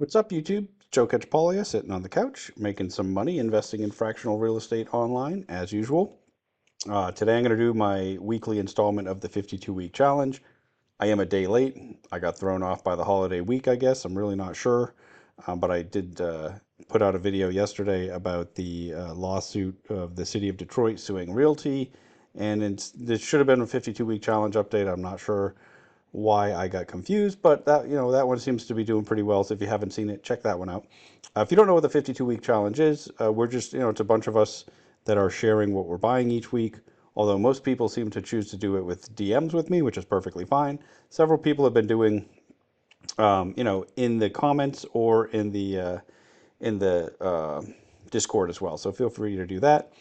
What's up, YouTube? Joe Catchpolia sitting on the couch, making some money investing in fractional real estate online, as usual. Today I'm going to do my weekly installment of the 52-week challenge. I am a day late. I got thrown off by the holiday week, I guess. I'm really not sure. But I did put out a video yesterday about the lawsuit of the city of Detroit suing Realty. And it should have been a 52-week challenge update. I'm not sure why I got confused, but that one seems to be doing pretty well. So if you haven't seen it, check that one out. If you don't know what the 52-week challenge is, we're just it's a bunch of us that are sharing what we're buying each week. Although most people seem to choose to do it with DMs with me, which is perfectly fine. Several people have been doing, in the comments or in the Discord as well. So feel free to do that.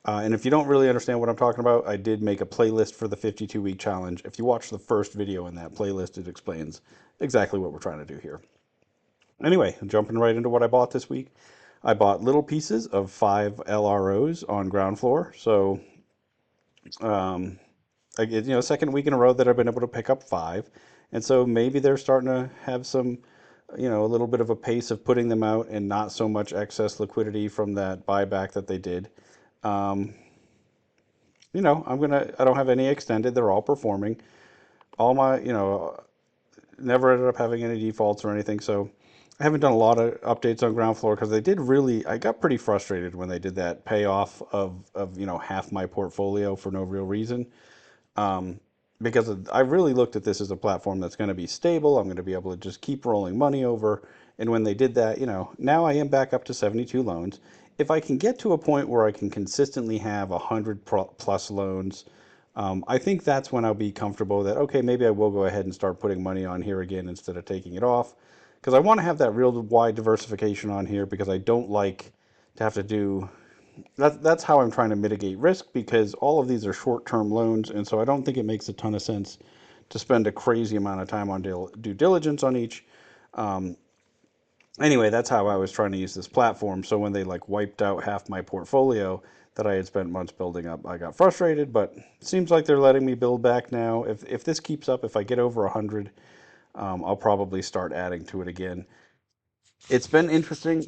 And if you don't really understand what I'm talking about, I did make a playlist for the 52-week challenge. If you watch the first video in that playlist, it explains exactly what we're trying to do here. Anyway, jumping right into what I bought this week. I bought little pieces of 5 LROs on ground floor. So, second week in a row that I've been able to pick up 5. And so maybe they're starting to have some, a little bit of a pace of putting them out and not so much excess liquidity from that buyback that they did. Um, I don't have any extended. They're all performing. All my, never ended up having any defaults or anything. So I haven't done a lot of updates on ground floor because I got pretty frustrated when they did that payoff of half my portfolio for no real reason. Um, because I really looked at this as a platform that's going to be stable. I'm going to be able to just keep rolling money over. And when they did that, now I am back up to 72 loans. If I can get to a point where I can consistently have 100 plus loans, I think that's when I'll be comfortable that, okay, maybe I will go ahead and start putting money on here again instead of taking it off. Because I want to have that real wide diversification on here because I don't like to have to do that's how I'm trying to mitigate risk because all of these are short-term loans, and so I don't think it makes a ton of sense to spend a crazy amount of time on due diligence on each. Um, anyway, that's how I was trying to use this platform. So when they wiped out half my portfolio that I had spent months building up, I got frustrated. But it seems like they're letting me build back now. If this keeps up, if I get over 100, I'll probably start adding to it again. It's been interesting,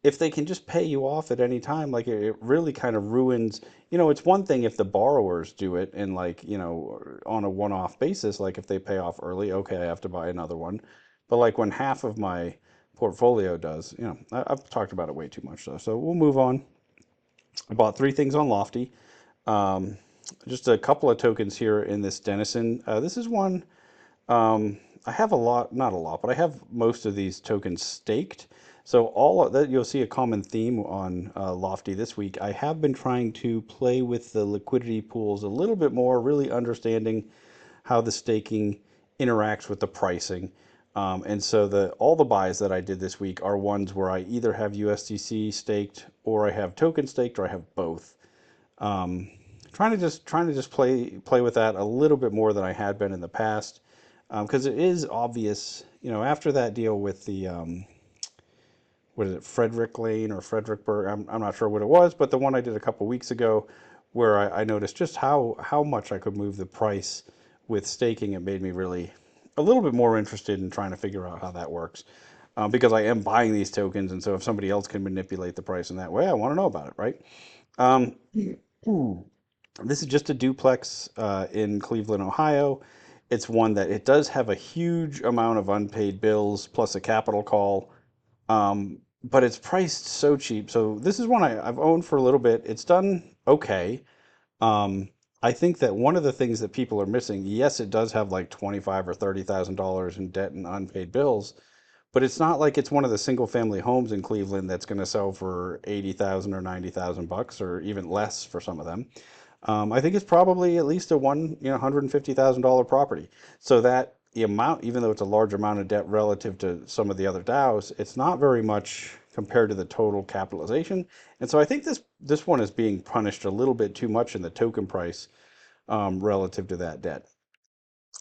if they can just pay you off at any time, it really kind of ruins, it's one thing if the borrowers do it and on a one-off basis, like if they pay off early, okay, I have to buy another one. But when half of my portfolio does, I've talked about it way too much though. So we'll move on. I bought 3 things on Lofty. Um, just a couple of tokens here in this Denison. This is one, I have a lot, not a lot, but I have most of these tokens staked. So all of that, you'll see a common theme on Lofty this week. I have been trying to play with the liquidity pools a little bit more, really understanding how the staking interacts with the pricing. And so all the buys that I did this week are ones where I either have USDC staked or I have token staked or I have both. Um, trying to just play with that a little bit more than I had been in the past, because it is obvious, after that deal with the what is it, Frederick Lane or Fredericksburg? I'm not sure what it was, but the one I did a couple weeks ago, where I noticed just how much I could move the price with staking. It made me really a little bit more interested in trying to figure out how that works, because I am buying these tokens, and so if somebody else can manipulate the price in that way, I want to know about it, right? Um, this is just a duplex in Cleveland, Ohio. It's one that it does have a huge amount of unpaid bills plus a capital call, but it's priced so cheap. So this is one I've owned for a little bit. It's done okay. Um, I think that one of the things that people are missing, yes, it does have like 25 or $30,000 in debt and unpaid bills, but it's not like it's one of the single family homes in Cleveland that's going to sell for 80,000 or 90,000 bucks or even less for some of them. I think it's probably at least a $150,000 property. So that the amount, even though it's a large amount of debt relative to some of the other DAOs, it's not very much compared to the total capitalization. And so I think this one is being punished a little bit too much in the token price, relative to that debt.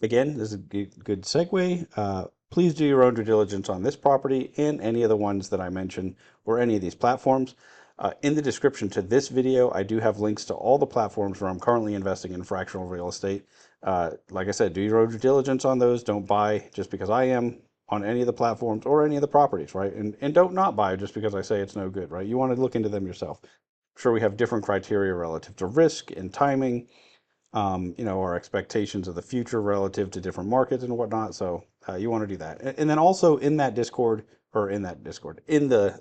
Again, this is a good segue. Please do your own due diligence on this property and any of the ones that I mentioned or any of these platforms. In the description to this video, I do have links to all the platforms where I'm currently investing in fractional real estate. Like I said, do your own due diligence on those. Don't buy just because I am on any of the platforms or any of the properties, right? And don't not buy just because I say it's no good, right? You want to look into them yourself. I'm sure we have different criteria relative to risk and timing, our expectations of the future relative to different markets and whatnot. So you want to do that. And then also in the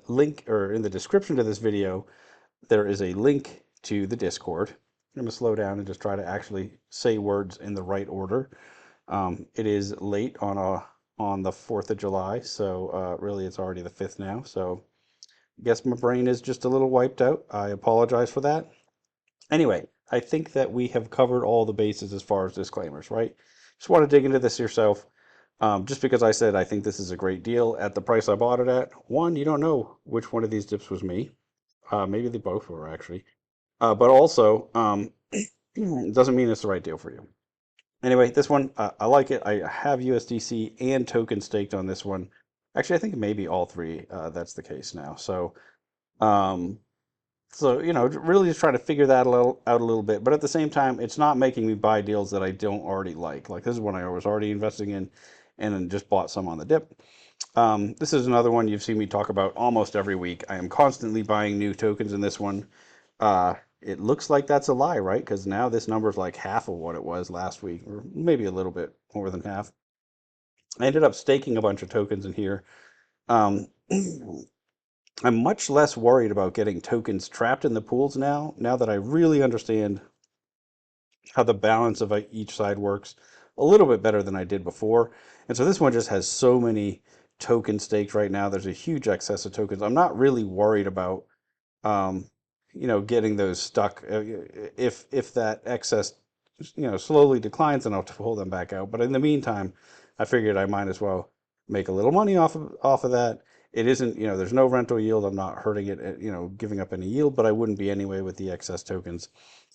link or in the description to this video, there is a link to the Discord. I'm going to slow down and just try to actually say words in the right order. It is late on the 4th of July, so really it's already the 5th now. So I guess my brain is just a little wiped out. I apologize for that. Anyway, I think that we have covered all the bases as far as disclaimers, right? Just want to dig into this yourself. Just because I said I think this is a great deal at the price I bought it at. One, you don't know which one of these dips was me. Maybe they both were actually. But also, it doesn't mean it's the right deal for you. Anyway, this one, I like it. I have USDC and token staked on this one. Actually, I think maybe all three. That's the case now. Um, really just trying to figure that out a little bit. But at the same time, it's not making me buy deals that I don't already like. Like this is one I was already investing in, and then just bought some on the dip. This is another one you've seen me talk about almost every week. I am constantly buying new tokens in this one. It looks like that's a lie, right? Because now this number is like half of what it was last week, or maybe a little bit more than half. I ended up staking a bunch of tokens in here. Um, I'm much less worried about getting tokens trapped in the pools now that I really understand how the balance of each side works a little bit better than I did before. And so this one just has so many token staked right now. There's a huge excess of tokens. I'm not really worried about um, getting those stuck. If that excess, slowly declines, then I'll pull them back out. But in the meantime, I figured I might as well make a little money off of that. It isn't, there's no rental yield. I'm not hurting it, giving up any yield, but I wouldn't be anyway with the excess tokens.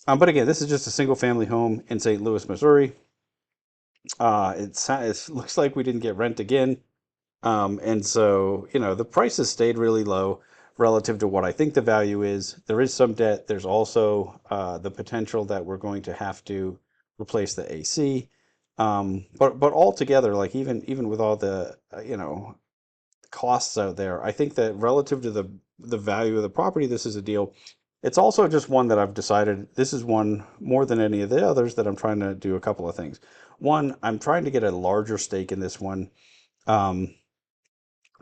But again, this is just a single family home in St. Louis, Missouri. It looks like we didn't get rent again. And so, the prices stayed really low relative to what I think the value is. There is some debt. There's also the potential that we're going to have to replace the AC. But altogether, like even with all the costs out there, I think that relative to the value of the property, this is a deal. It's also just one that I've decided this is one more than any of the others that I'm trying to do a couple of things. One, I'm trying to get a larger stake in this one. Um,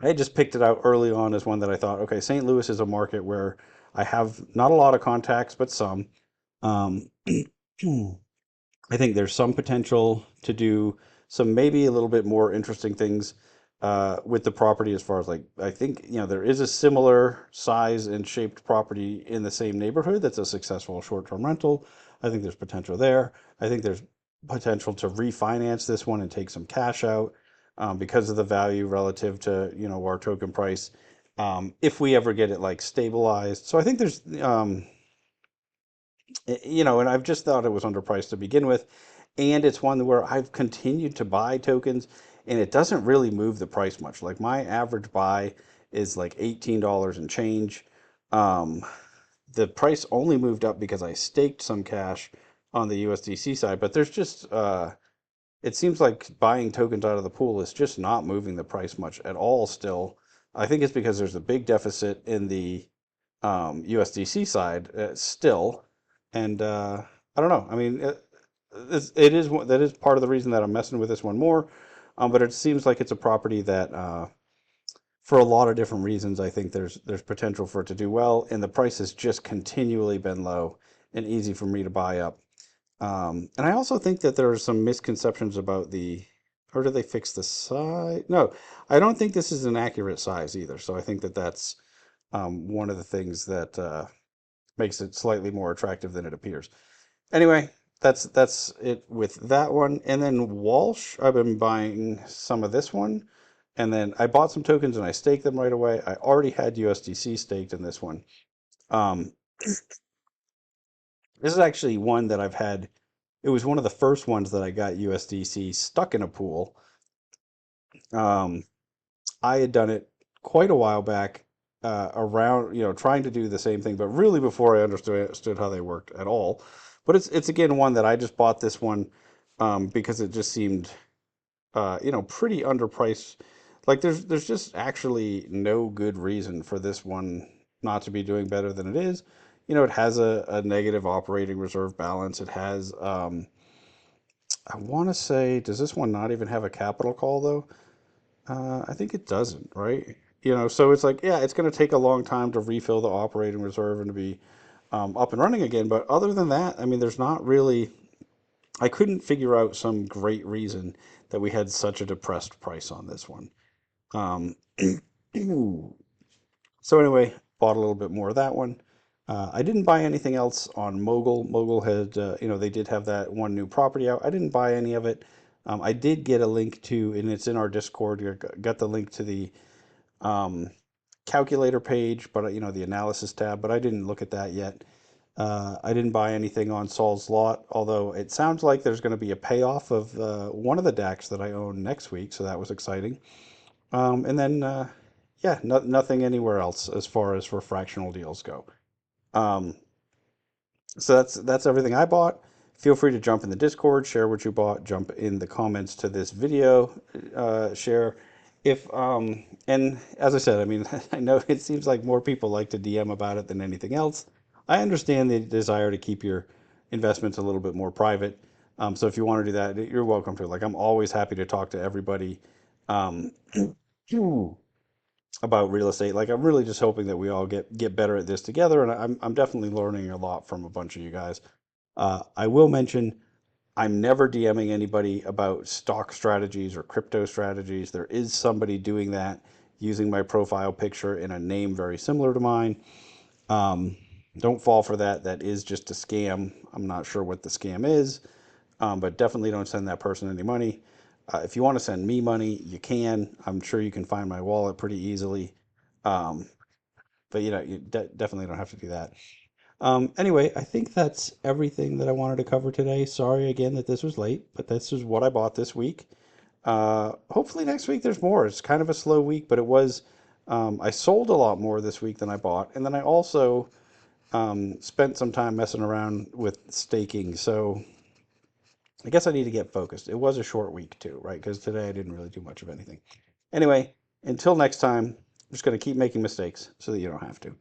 I just picked it out early on as one that I thought, okay, St. Louis is a market where I have not a lot of contacts, but some. Um, I think there's some potential to do some maybe a little bit more interesting things with the property as far as like I think there is a similar size and shaped property in the same neighborhood that's a successful short-term rental. I think there's potential there. I think there's potential to refinance this one and take some cash out because of the value relative to our token price if we ever get it like stabilized. So I think there's and I've just thought it was underpriced to begin with. And it's one where I've continued to buy tokens and it doesn't really move the price much. Like my average buy is like $18 and change. Um, the price only moved up because I staked some cash on the USDC side, but there's just, it seems like buying tokens out of the pool is just not moving the price much at all still. I think it's because there's a big deficit in the USDC side still, and I don't know. I mean, that is part of the reason that I'm messing with this one more. But it seems like it's a property that, for a lot of different reasons, I think there's potential for it to do well, and the price has just continually been low and easy for me to buy up. And I also think that there are some misconceptions about or do they fix the size? No, I don't think this is an accurate size either. So I think that that's one of the things that makes it slightly more attractive than it appears. Anyway, that's it with that one. And then Walsh, I've been buying some of this one. And then I bought some tokens and I staked them right away. I already had USDC staked in this one. Um, this is actually one that I've had. It was one of the first ones that I got USDC stuck in a pool. Um, I had done it quite a while back, around, trying to do the same thing, but really before I understood how they worked at all. But it's again one that I just bought this one because it just seemed, pretty underpriced. Like there's just actually no good reason for this one not to be doing better than it is. You know, it has a negative operating reserve balance. It has, I want to say, does this one not even have a capital call though? I think it doesn't, right? You know, so it's like, yeah, it's going to take a long time to refill the operating reserve and to be up and running again. But other than that, I mean, there's not really, I couldn't figure out some great reason that we had such a depressed price on this one. Um, so anyway, bought a little bit more of that one. I didn't buy anything else on Mogul. Mogul had, they did have that one new property out. I didn't buy any of it. I did get a link to, and it's in our Discord. Got the link to the um, calculator page, but the analysis tab. But I didn't look at that yet. I didn't buy anything on Saul's Lot, although it sounds like there's going to be a payoff of one of the DACs that I own next week, so that was exciting. And then, yeah, nothing anywhere else as far as for fractional deals go. Um, so that's everything I bought. Feel free to jump in the Discord, share what you bought, jump in the comments to this video, share. If and as I said, I mean, I know it seems like more people like to DM about it than anything else. I understand the desire to keep your investments a little bit more private. So if you want to do that, you're welcome to. Like I'm always happy to talk to everybody um, about real estate. Like I'm really just hoping that we all get better at this together, and I'm definitely learning a lot from a bunch of you guys. I will mention I'm never DMing anybody about stock strategies or crypto strategies. There is somebody doing that using my profile picture in a name very similar to mine. Um, don't fall for that. That is just a scam. I'm not sure what the scam is, but definitely don't send that person any money. If you want to send me money, you can. I'm sure you can find my wallet pretty easily. Um, but you definitely don't have to do that. Anyway, I think that's everything that I wanted to cover today. Sorry again that this was late, but this is what I bought this week. Hopefully next week there's more. It's kind of a slow week, but it was. I sold a lot more this week than I bought, and then I also spent some time messing around with staking. So I guess I need to get focused. It was a short week too, right? Because today I didn't really do much of anything. Anyway, until next time, I'm just going to keep making mistakes so that you don't have to.